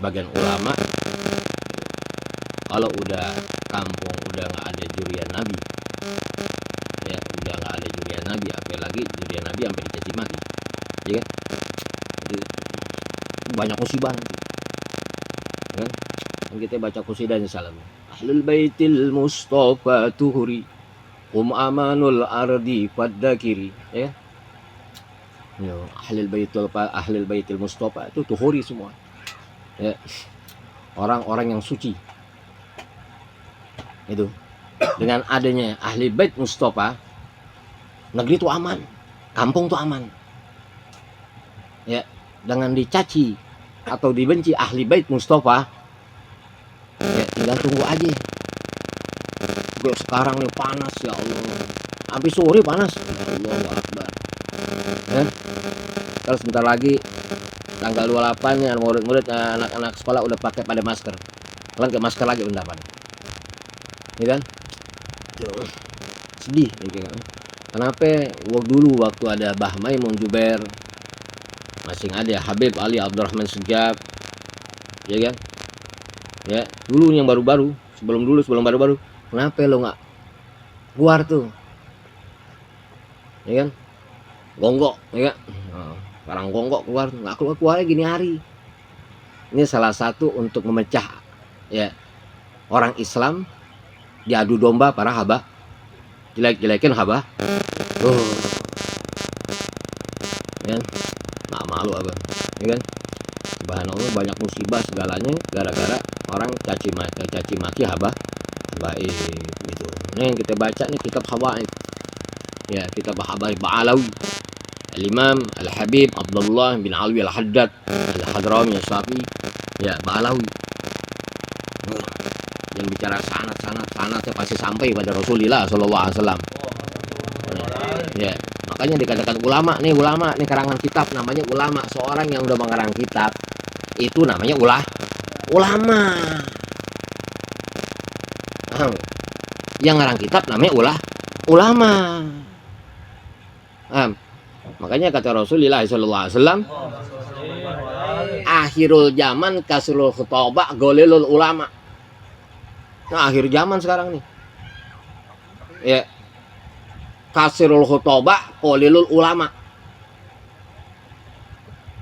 sebagian ulama kalau udah kampung udah nggak ada jurian Nabi, ya udah nggak ada jurian Nabi, apalagi jurian Nabi sampai dicaci maki, ya kan? Itu banyak musibah nanti, kan? Dan kita baca qasidahnya salam. Ahlul baitil mustafa tuhuri amanul ardi fadzakiri, ya. Ya, ahlul baitil mustafa itu tuhuri semua. Ya. Orang-orang yang suci. Itu. Dengan adanya ahli bait Mustafa, negeri itu aman, kampung itu aman. Ya, dengan dicaci atau dibenci ahli bait Mustafa, ya tinggal tunggu aja. Gue sekarang nih panas ya Allah, sampai sore panas. Allahu Akbar. Ya. Terus sebentar lagi tanggal 28 ya murid-murid anak-anak sekolah udah pakai pada masker. Kalian ke masker lagi bentar pada. Ya kan? Sedih ya, kan? Kenapa dulu waktu ada Bah Maimun Jubair, masih ada Habib Ali Abdurrahman Segaf, ya kan? Ya, dulu yang baru-baru, sebelum baru-baru, kenapa lo nggak keluar tuh? Ya kan? Gonggok, ya kan? Sekarang gonggok keluar, nggak keluarnya gini hari. Ini salah satu untuk memecah ya orang Islam diadu domba para haba, jelek-jelekin haba. Ya, nggak malu abang, ya kan? Subhanallah, banyak musibah segalanya gara-gara orang caci maki haba gitu. Ini yang kita baca nih kitab Habaib, ya kitab Habaib Ba'alawi, Al-Imam Al-Habib Abdullah bin Alwi Al-Haddad Al-Hadrami Al-Syafi, ya Ba'alawi. Yang bicara sanad pasti sampai pada Rasulullah SAW. Ya, makanya dikatakan ulama nih karangan kitab namanya ulama. Seorang yang udah mengarang kitab itu namanya ulama. Yang ngarang kitab namanya ulama. Makanya kata Rasulullah SAW, akhirul zaman kasrul khutobah golilul ulama. Nah, akhir zaman sekarang nih, ya kasirul khutobah qalilul ulama.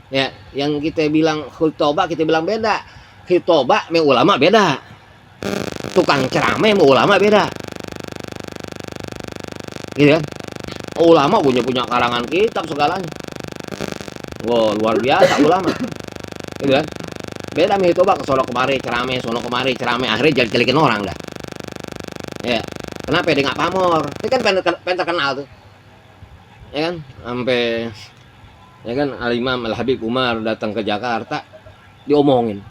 Ya, yang kita bilang khutobah kita bilang beda. Khutobah me ulama beda. Tukang ceramah me ulama beda. Gitu kan? Ulama punya karangan kitab segalanya. Wow, luar biasa ulama. Gitu kan? Beda me khutobah ke sono kemari ceramah, akhirnya jelek-jelekin orang dah. Ya. Kenapa dia nggak pamor? Ini kan pengen terkenal tuh, ya kan? Sampai ya kan Al-Imam Al-Habib Umar datang ke Jakarta diomongin,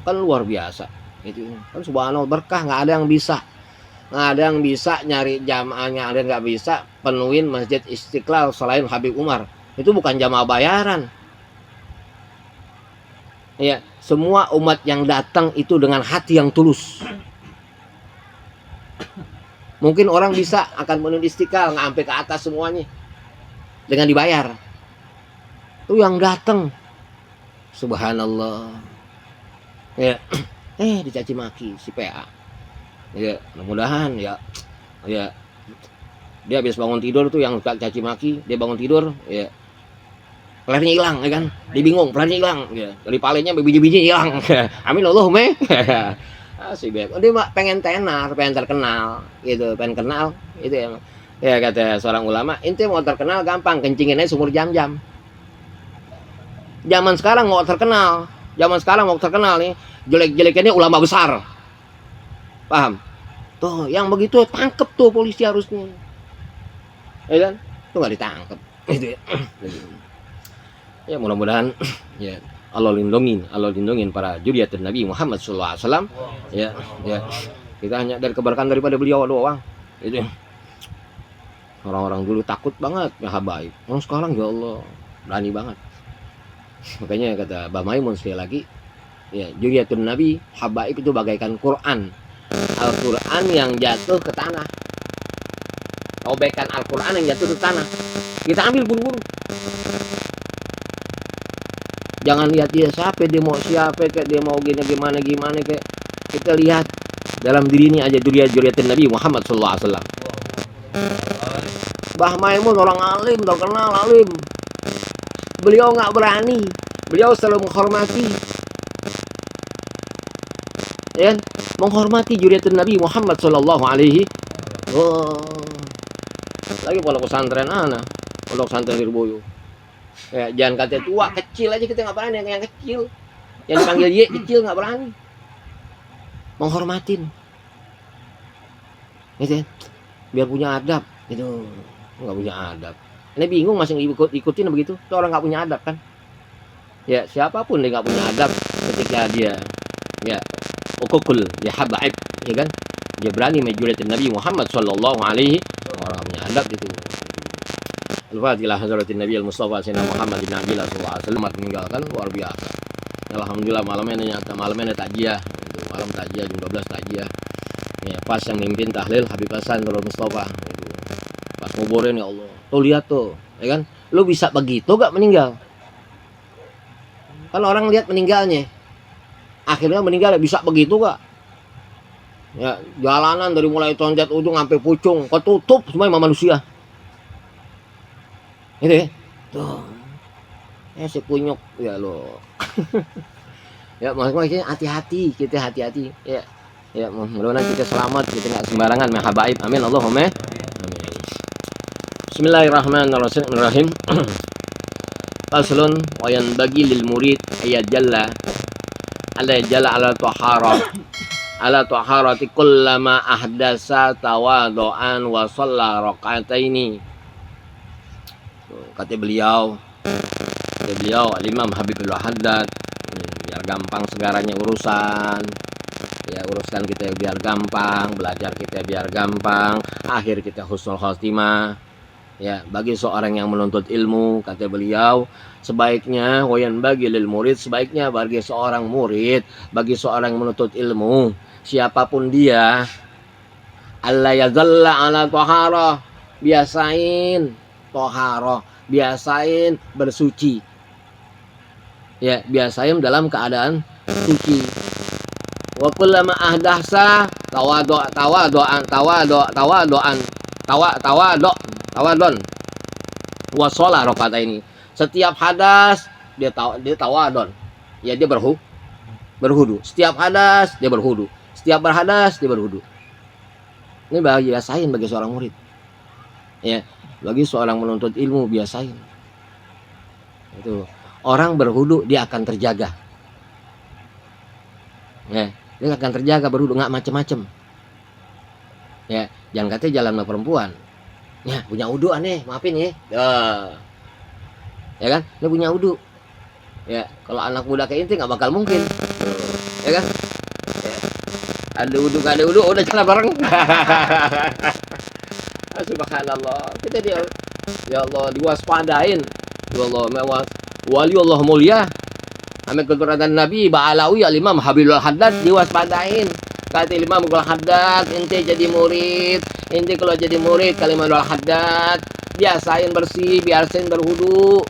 kan luar biasa. Itu kan subhanallah berkah, nggak ada yang bisa nyari jamaahnya, ada yang nggak bisa penuhin Masjid Istiqlal selain Habib Umar. Itu bukan jamaah bayaran. Ya, semua umat yang datang itu dengan hati yang tulus. Mungkin orang bisa akan menuhin Istiqlal nggak sampai ke atas semuanya dengan dibayar. Itu yang datang, subhanallah. Ya, dicaci maki si PA. Ya, mudah-mudahan ya dia habis bangun tidur tuh yang caci maki, dia bangun tidur ya pelernya hilang, ya kan? Dia bingung, pelernya hilang, ya. Dari palenya biji-biji hilang. Amin Allahumma. Si Beb, dia pengen tenar, pengen terkenal, gitu, pengen kenal, itu ya. Ya kata seorang ulama, ente mau terkenal gampang, kencingin aja sumur jam-jam. Zaman sekarang mau terkenal nih, jelek-jelekannya ulama besar, paham? Tuh, yang begitu tangkep tuh polisi harusnya, ya kan? Tuh nggak ditangkep, gitu ya. Ya mudah-mudahan ya Allah lindungin para juriatun Nabi Muhammad SAW. Ya, kita hanya dari keberkahan daripada beliau doang. Itu orang-orang dulu takut banget ya habaib. Orang sekarang ya Allah berani banget. Makanya kata Bah Maimun sekali lagi, ya juriatun Nabi habaib itu bagaikan Quran. Al-Quran yang jatuh ke tanah. Robekan Al-Quran yang jatuh ke tanah. Kita ambil buru-buru. Jangan lihat dia dia mau siapa, kayak dia mau gini gimana kayak. Kita lihat dalam diri ini aja juriyatin Nabi Muhammad SAW. Mbah Maimun orang alim, terkenal alim. Beliau nggak berani, beliau selalu menghormati, ya, menghormati juriyatin Nabi Muhammad SAW. Lagi pondok pesantren pondok pesantren Lirboyo. Ya, jangan kata tua, kecil aja kita nggak berani, yang kecil, yang dipanggil ye kecil nggak berani, menghormatin, gitu, biar punya adab, gitu, nggak punya adab. Ini bingung masih ikutin begitu, itu orang nggak punya adab kan? Ya siapapun dia nggak punya adab ketika dia, ya, ukukul, dia habaib, ya kan? Dia berani menjuriyatin Nabi Muhammad SAW, orang punya adab gitu. Al-Fatihah Hadratin Nabi Al-Mustafa Sayyidina Muhammad bin Abdillah SAW meninggalkan luar biasa. Alhamdulillah malamnya takjiah, malam takjiah jam 12 takjiah. Ya, pas yang mimpin tahlil Habib Hasan Nurul Mustafa. Pas nguburin, ya Allah. Tuh lihat tuh, ya kan? Lu bisa begitu gak meninggal? Kan orang lihat meninggalnya. Akhirnya meninggal bisa begitu gak? Ya, jalanan dari mulai tonjat ujung sampai pucung, ketutup semua sama manusia. Gitu ya, tuh, si kunyuk ya lo. Ya maksudnya hati-hati, kita hati-hati, ya, ya mudah-mudahan kita selamat, kita nggak sembarangan mahabaib, amin Allahumma amin. Bismillahirrahmanirrahim. Faslun wa yanbaghi lil murid ayat jalla ala taharati kullama ahdasa tawadu'an wa shalla rakaataini. Kata beliau Al-Imam Habibullah Haddad, biar gampang segaranya urusan, ya, uruskan kita biar gampang, belajar kita biar gampang, akhir kita husnul khotimah. Ya, bagi seorang yang menuntut ilmu, kata beliau, sebaiknya wayan bagi lil murid, sebaiknya bagi seorang murid, bagi seorang yang menuntut ilmu, siapapun dia, alla yazalla ala taharah, biasain toharoh, biasain bersuci, ya, biasain dalam keadaan suci. Wa kullama ahdasa tawadon wa sholah rakaataini. Setiap hadas dia tawadon, ya, dia berhudu. Setiap hadas dia berhudu, setiap berhadas dia berhudu. Ini biasain bagi seorang murid, ya. Bagi seorang menuntut ilmu, biasain. Itu orang berhudu dia akan terjaga. Ya, dia akan terjaga berhudu, nggak macem-macem. Ya, jangan katanya jalan sama perempuan. Ya, punya wudu aneh, maafin ya. Ya kan? Dia punya wudu. Ya, kalau anak muda kayak ini nggak bakal mungkin. Ya kan? Ya. Ada wudu, udah jalan bareng. Subhanallah, kita dia, ya Allah, diwaspadain, ya Allah, wali Allah mulia, amin keturatan Nabi Ba'alawi Al-Imam Habibullah Haddad diwaspadain. Kata Imam Habibullah Haddad, ente jadi murid, ente kalau jadi murid Imam Habibullah Haddad, biasain bersih, biasain berhudu.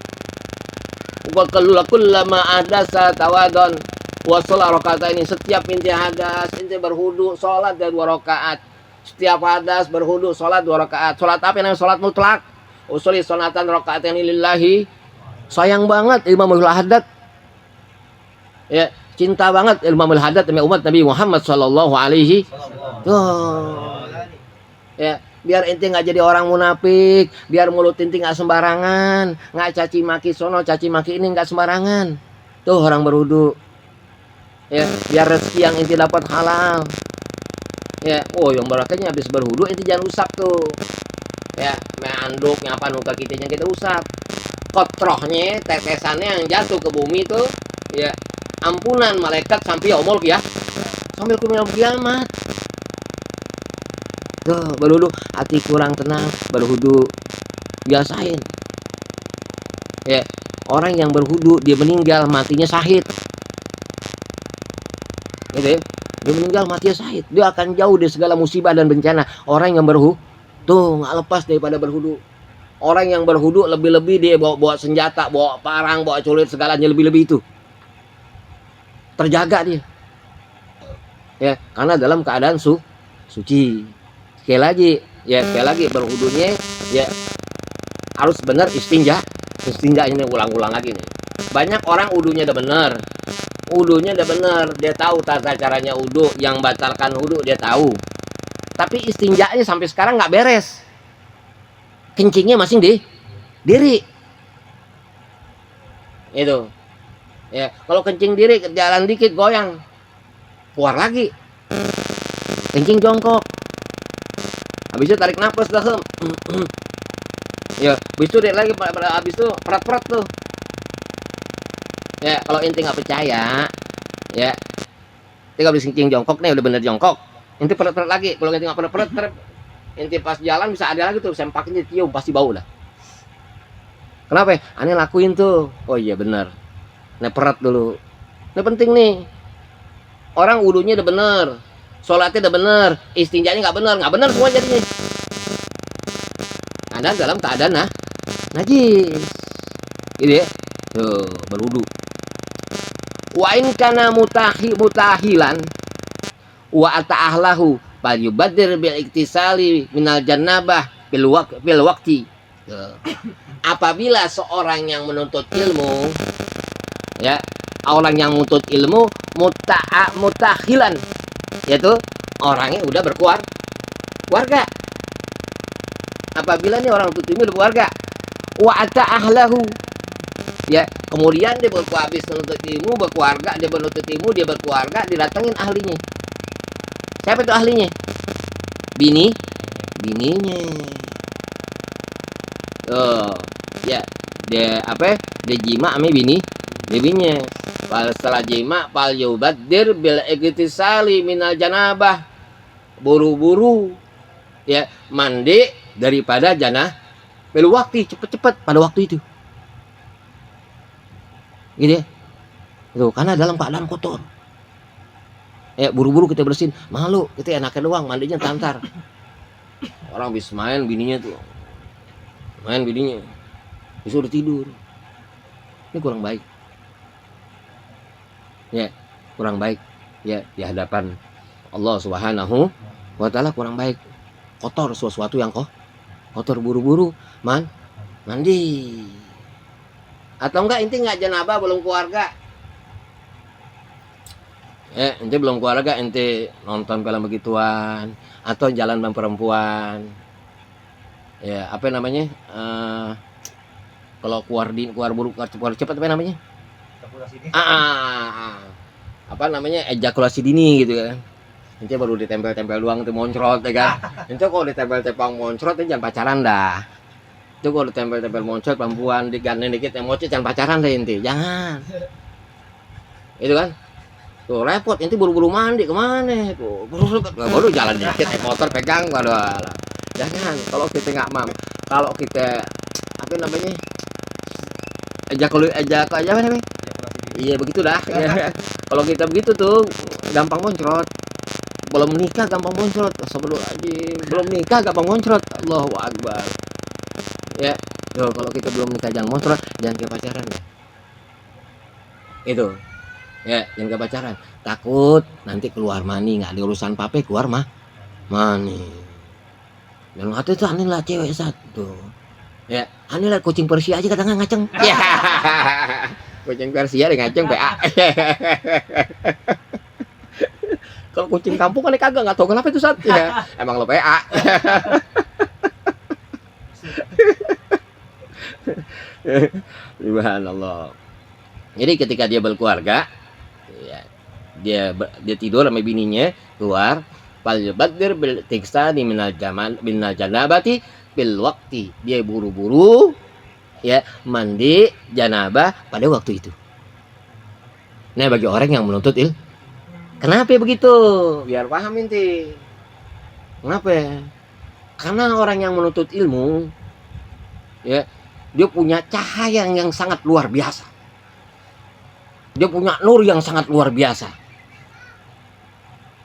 Wa kullama ahdasa tawadon wa sholat rakaataini. Setiap ente hadas, ente berhudu, sholat dan 2 rakaat. Setiap hadas berhudu, sholat 2 rakaat. Sholat apa namanya? Sholat mutlak. Usuli sunatan rakaataini lillahi. Sayang banget Imam Habibullah Haddad, ya, cinta banget Imam Habibullah Haddad sama umat Nabi Muhammad SAW. Ya, biar ente nggak jadi orang munafik, biar mulut ente nggak sembarangan, nggak caci maki sono, caci maki ini, nggak sembarangan. Tuh orang berhudu, ya, biar rezeki yang ente dapat halal. Ya, oh, yang barakahnya habis berhudu ente jangan usap tuh, ya, anduknya apa nuka kita yang kita usap, kotrohnya, tetesannya yang jatuh ke bumi tuh, ya, ampunan malaikat sampai yaumul sampai kiamat. Tuh berhudu, hati kurang tenang, berhudu, biasain. Ya, orang yang berhudu dia meninggal matinya syahid. Gitu ya. Dia meninggal matinya syahid, dia akan jauh dari segala musibah dan bencana. Orang yang berhudu tuh nggak lepas daripada berhudu. Orang yang berhudu lebih-lebih dia bawa senjata, bawa parang, bawa celurit segalanya lebih-lebih itu. Terjaga dia. Ya, karena dalam keadaan suci. Sekali lagi berhudunya ya harus benar istinja. Istinja ini ulang-ulang lagi nih. Banyak orang wudunya udah benar. Wudunya udah benar, dia tahu tata caranya wudu, yang batalkan wudu dia tahu. Tapi istinjanya sampai sekarang nggak beres. Kencingnya masih di diri. Itu. Ya, kalau kencing diri jalan dikit goyang. Keluar lagi. Kencing jongkok. Habis itu tarik nafas dah. Ya, habis itu dia lagi habis itu perat-perat tuh. Ya, kalau inti nggak percaya, ya. Tinggal habis kencing jongkok nih udah bener jongkok. Inti perat-perat lagi. Kalau inti nggak perat-perat, inti pas jalan bisa ada lagi tuh sempaknya cium pasti bau dah. Kenapa? Aneh lakuin tuh. Oh iya bener. Nah perat dulu. Ini penting nih. Orang wudunya udah bener, sholatnya udah bener, istinjanya nggak bener semua jadinya. Anda dalam keadaan najis, gitu ya. Tuh berwudu. Wa in kana mutahilan wa ata'ahlahu fal yubadir bil iktisali minal jannabah bil waqti. Apabila seorang yang menuntut ilmu, ya, orang yang menuntut ilmu mutahilan, yaitu orangnya udah berkeluarga. Apabila nih orang menuntut ilmu berkeluarga, wa ata'ahlahu, ya, kemudian dia habis menuntut ilmu berkeluarga, dia berkeluarga, didatengin ahlinya. Siapa itu ahlinya? Bininya. Oh, ya, dia jima sama bininya. Setelah jima fal yubadir bil iktisali minal janabah. Buru-buru ya mandi daripada janah bil waktu, cepet-cepet pada waktu itu. Gitu ya. Itu karena dalam keadaan kotor. Ya buru-buru kita bersihin, malu, kita enaknya doang, mandinya tantar. Orang habis main bininya tuh. Main bininya. Bisa udah tidur. Ini kurang baik. Ya, kurang baik. Ya, di hadapan Allah Subhanahu wa taala kurang baik. Kotor sesuatu yang kotor buru-buru mandi. Atau enggak inti enggak janabah belum keluarga. Ente belum keluarga, ente nonton film begituan atau jalan sama perempuan. Ya, apa namanya? Kalau keluar cepat apa namanya? Apa namanya? Ejakulasi dini gitu kan. Ente baru ditempel-tempel doang tuh moncrot ya kan. Ente kalau ditempel-tempel moncrot jangan pacaran dah. Itu kalau ditempel-tempel moncrot perempuan digandeng dikit emosi jangan pacaran deh ente. Jangan. Itu kan? Tuh repot, inti buru-buru mandi kemana tuh, baru jalan dikit motor pegang, waduh, jangan. Kalau kita nggak kalau kita apa namanya apa namanya, iya begitu dah. Ya. Kalau kita begitu tuh gampang moncrot, belum nikah gampang moncrot, belum nikah gampang moncrot, Allahu Akbar. Ya, tuh kalau kita belum nikah jangan moncrot, jangan ke pacaran ya. Itu. Ya, jangan ke pacaran. Takut nanti keluar mani, nggak ada urusan pape keluar mani. Dan kata itu aneh lah cewek satu. Ya, aneh lah kucing Persia aja kadang ngaceng. Ya, kucing Persia dia ngaceng PA. Kalau kucing kampung kan kagak, nggak tahu kenapa itu saat ya. Emang lo PA. Subhanallah. Jadi ketika dia berkeluarga, ya, dia tidur sama bininya, keluar fal yubadir bil tiksani minal janabati bil waqti, dia buru-buru ya mandi janabah pada waktu itu. Nah bagi orang yang menuntut kenapa begitu, biar paham inti kenapa. Karena orang yang menuntut ilmu ya dia punya cahaya yang sangat luar biasa, dia punya nur yang sangat luar biasa.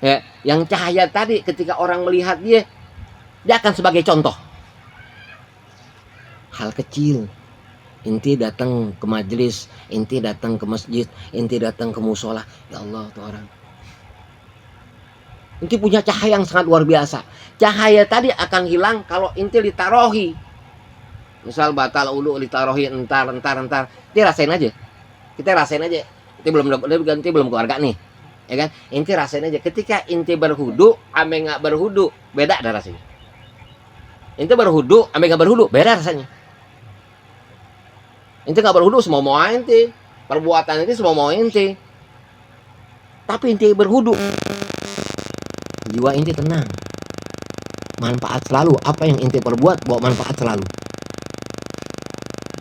Ya, yang cahaya tadi ketika orang melihat dia akan sebagai contoh. hal kecil. Inti datang ke majelis, inti datang ke masjid, inti datang ke musola, ya Allah tuh orang. Inti punya cahaya yang sangat luar biasa. Cahaya tadi akan hilang kalau inti ditarohi. Misal batal ulu ditarohi entar. Inti rasain aja. Kita rasain aja. Inti belum keluarga nih, ya kan? Inti rasain aja. Ketika inti berhudu, ame nggak berhudu, beda ada rasanya. Inti berhudu, ame nggak berhudu, beda rasanya. Inti nggak berhudu semua mau inti, perbuatan inti semua mau inti. Tapi inti berhudu, jiwa inti tenang, manfaat selalu. Apa yang inti perbuat bawa manfaat selalu.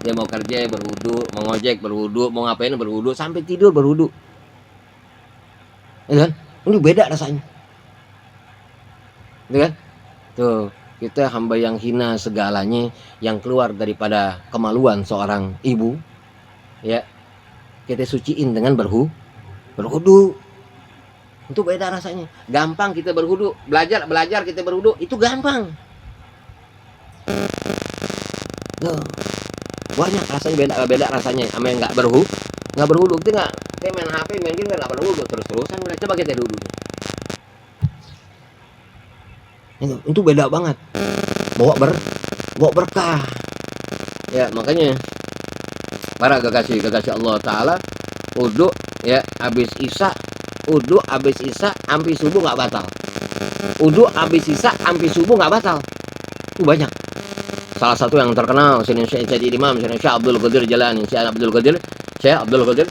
Dia mau kerja berwudu, mau ngojek berwudu, mau ngapain berwudu, sampai tidur berwudu. Ya kan? Ini beda rasanya. Ya kan? Tuh, kita hamba yang hina segalanya, yang keluar daripada kemaluan seorang ibu, ya kita suciin dengan berwudu. Itu beda rasanya. Gampang kita berwudu, belajar kita berwudu, itu gampang. Tuh. Banyak rasanya beda rasanya sama yang nggak berwudu. Kita main HP main game nggak berwudu terus-terusan. Udah coba kita duduk. Itu beda banget. Bawa berkah. Ya makanya para kekasih Allah Taala, wudu ya habis isya sampai subuh nggak batal. Wudu habis isya sampai subuh nggak batal. Itu banyak. Salah satu yang terkenal Syekh Imam Syekh Abdul Qadir Jalani, Syekh Abdul Qadir Jalani.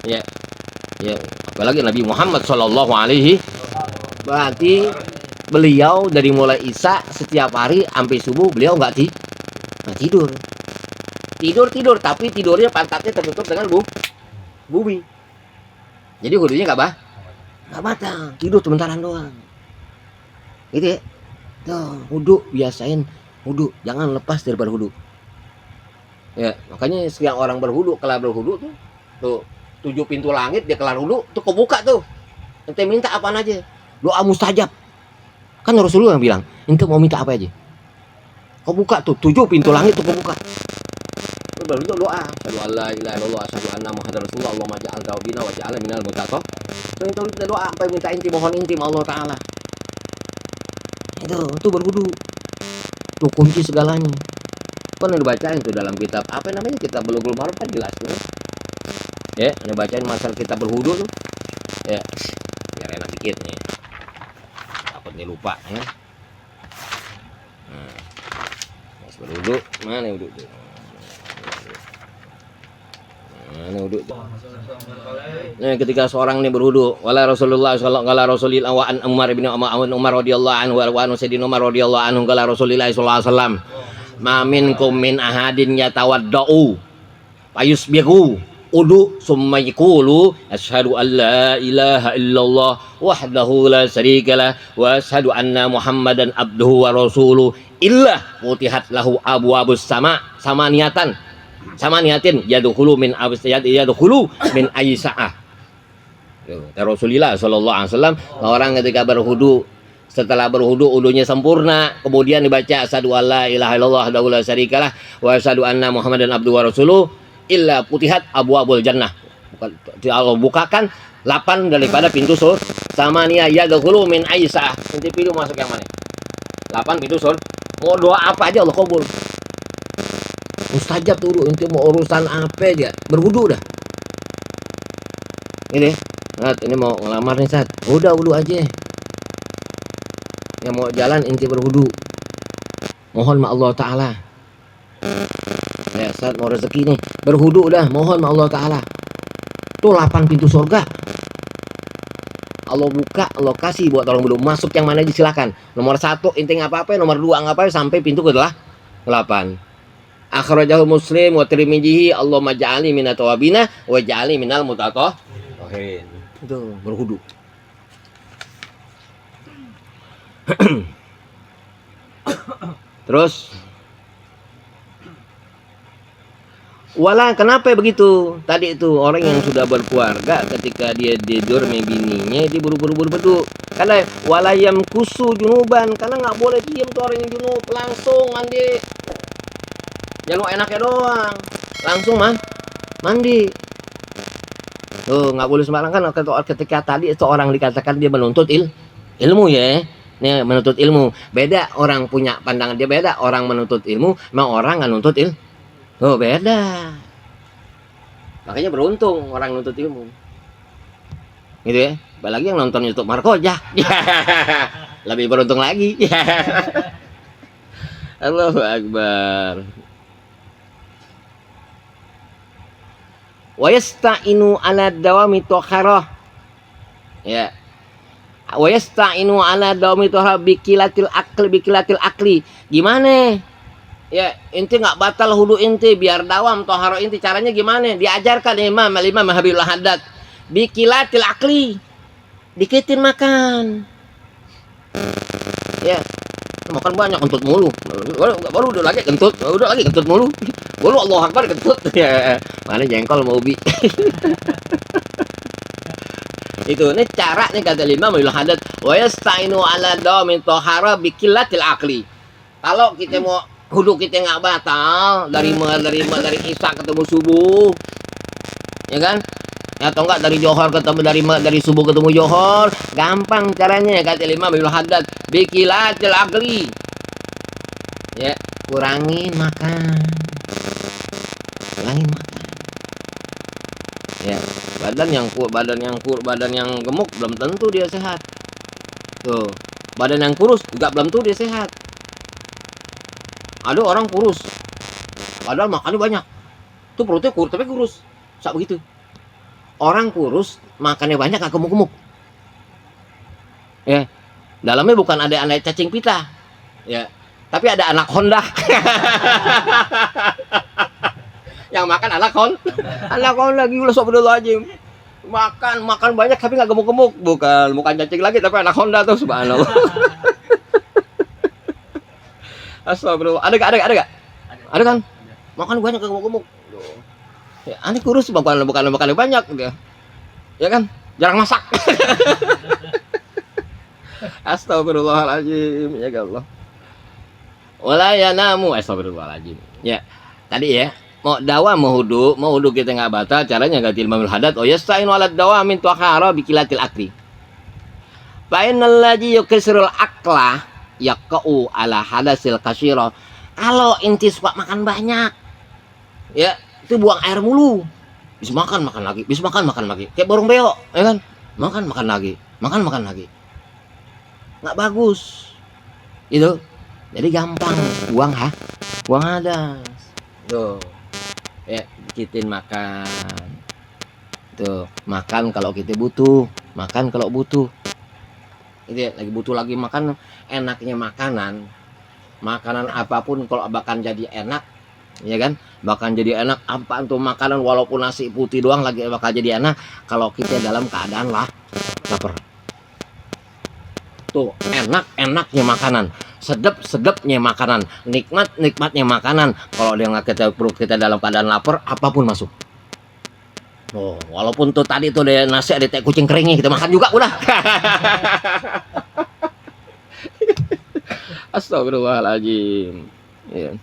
Ya, apalagi Nabi Muhammad Shallallahu Alaihi. Berarti beliau dari mulai isya setiap hari sampai subuh beliau nggak tidur. Tidur, tapi tidurnya pantatnya tertutup dengan bumi. Jadi wudunya nggak batal, tidur sementaran doang. Gitu ya. Tuh, wudu biasain wudu, jangan lepas dari berwudu. Ya, makanya setiap orang berwudu, kelar berwudu tuh 7 pintu langit dia kelar wudu tuh kebuka tuh. Ente minta apaan aja. Doa mustajab. Kan Rasulullah yang bilang, ente mau minta apa aja. Kebuka tuh 7 pintu langit tuh kebuka. Baru itu doa, asyhadu alla ilaha illallah asyhadu anna muhammadar rasulullah Allahumma ja'al tauhidna wa ja'alna minal muttaqin. Itu doa apa yang minta inti, mohon inti sama Allah Taala. Itu berwudu. Tuh kunci segalanya. Kan dibacain tuh dalam kitab apa namanya, kitab Bulughul Maram kan jelas tuh. Ya, dibacain masalah kitab berwudu tuh. Ya, biar enak dikit nih. Takutnya lupa ya. Nah, pas berwudu, mana wudu tuh? Mana wudu tuh? Nah, ketika seorang ini berwudu, wala Rasulullah sallallahu alaihi wasallam wa an Umar radhiyallahu anhu wa an Sayyidina Umar radhiyallahu anhu qala Rasulullah sallallahu alaihi wasallam ma minkum min ahadin yatawaddau fayusbihu wudu summa yaqulu asyhadu an la ilaha illallah wahdahu la syarikalah wa asyhadu anna Muhammadan abduhu wa rasuluh illa futihat lahu abwabus sama niatin yadkhulu min aisa'ah. Rasulullah sallallahu alaihi wasallam, orang ketika berwudu, setelah berwudu wudunya sempurna, kemudian dibaca asyhadu alla ilaha illallah wahdahu la syarikalah wa asyhadu anna Muhammadan abduhu wa rasuluh illa futihat abwabul jannah. Allah bukakan 8 daripada pintu surga. Samania yadkhulu min aisa'ah. Nanti pilih masuk yang mana? 8 pintu surga. Mau doa apa aja Allah kabul. Mustajab tuh, inti mau urusan apa aja berwudu dah. Ini, Sat, ini mau ngelamar nih Sat, udah wudu aja. Yang mau jalan inti berwudu. Mohon ma Allah Taala. Ya Sat mau rezeki nih, berwudu dah, mohon ma Allah Taala. Tuh 8 pintu surga. Allah buka, Allah kasih buat orang belum masuk yang mana aja silakan. Nomor 1 inti nggak apa-apa, nomor 2 nggak apa-apa sampai pintu ke 8. Akhrajahu Muslim wa Tirmidzi. Allahumma ja'alni minat tawabina wa ja'alni minal mutatahhirin. Itu berwudu. Terus wala kenapa begitu? Tadi itu orang yang sudah berkeluarga ketika dia tidur sama bininya dia buru-buru Karena walayam kusu junuban, karena nggak boleh diem tuh orang yang junub, langsung mandi. Jangan enaknya doang, langsung mandi. Tuh nggak boleh sembarangan. Ketika tadi seorang dikatakan dia menuntut ilmu ya, nih menuntut ilmu. Beda orang punya pandangan dia beda. Orang menuntut ilmu, mau orang nggak nuntut ilmu. Tuh beda. Makanya beruntung orang nuntut ilmu. Gitu ya. Apalagi yang nonton YouTube Markoja. Lebih beruntung lagi. Allahu Akbar. Wa yasta'inu ala dawami toharah. Ya. Wa yasta'inu ala dawami toharah bikilatil akli. Gimana? Ya, inti nggak batal hudu inti biar dawam toharah inti. Caranya gimana? Diajarkan Imam Habibul Haddad. Bikilatil akli. Dikitin makan. Ya. Makan banyak kentut mulu. Baru udah lagi kentut mulu. Baru Allah Akbar kentut. Ya. Mana jengkol mau ubi. Itu nih cara nih kata Imam Habibul Haddad, wa yasta'inu ala dawamin thahara biqillatil aqli. Kalau kita mau hudu kita nggak batal dari isya ketemu subuh. Ya kan? Atau enggak dari johor ketemu dari subuh ketemu johor, gampang caranya kata Imam Habibul Haddad, biqillatil aqli. Ya, kurangin makan. Ya, badan yang gemuk belum tentu dia sehat. Tuh, badan yang kurus juga belum tentu dia sehat. Ada orang kurus, padahal makannya banyak. Tuh perutnya kurus tapi kurus. Sak begitu. Orang kurus makannya banyak gak gemuk-gemuk. Ya, dalamnya bukan ada anak cacing pita. Ya, tapi ada anak Honda. Yang makan anak Honda gila astagfirullahaladzim. Makan banyak tapi nggak gemuk-gemuk. Bukan cacing lagi tapi anak Honda tuh subhanallah. Astagfirullah. Ada gak? Ada kan? Makan banyak nggak gemuk-gemuk. Ya, aneh kurus bukan banyak gitu. Ya kan? Jarang masak. Astagfirullahaladzim ya Allah. Wala yanamu astagfirullahaladzim. Ya, tadi ya. Mau hudu kita nggak batal, caranya ganti Imam Haddad. Oh yasta'inu ala dawamin tuakhara biqillatil akli. Fa innal ladzi yukisrul akla yaqau ala hadasil katsira. Kalau inti suka makan banyak, ya itu buang air mulu. Bis makan lagi, kayak borong beo, ya kan? Makan lagi. Nggak bagus. Itu. Jadi gampang buang hadas. Tuh. Ya, bikin makan. Tuh, makan kalau kita butuh, Itu ya, lagi butuh lagi makan. Enaknya makanan apapun kalau bahkan jadi enak, ya kan? Bahkan jadi enak apa untuk makanan walaupun nasi putih doang lagi bakal jadi enak kalau kita dalam keadaan lapar. Tuh, enaknya makanan, sedapnya makanan, nikmatnya makanan. Kalau dia nggak perut kita dalam keadaan lapar, apapun masuk. Oh, walaupun tuh tadi tuh ada nasi ada teh kucing keringnya kita makan juga udah. Astagfirullahaladzim. Ya.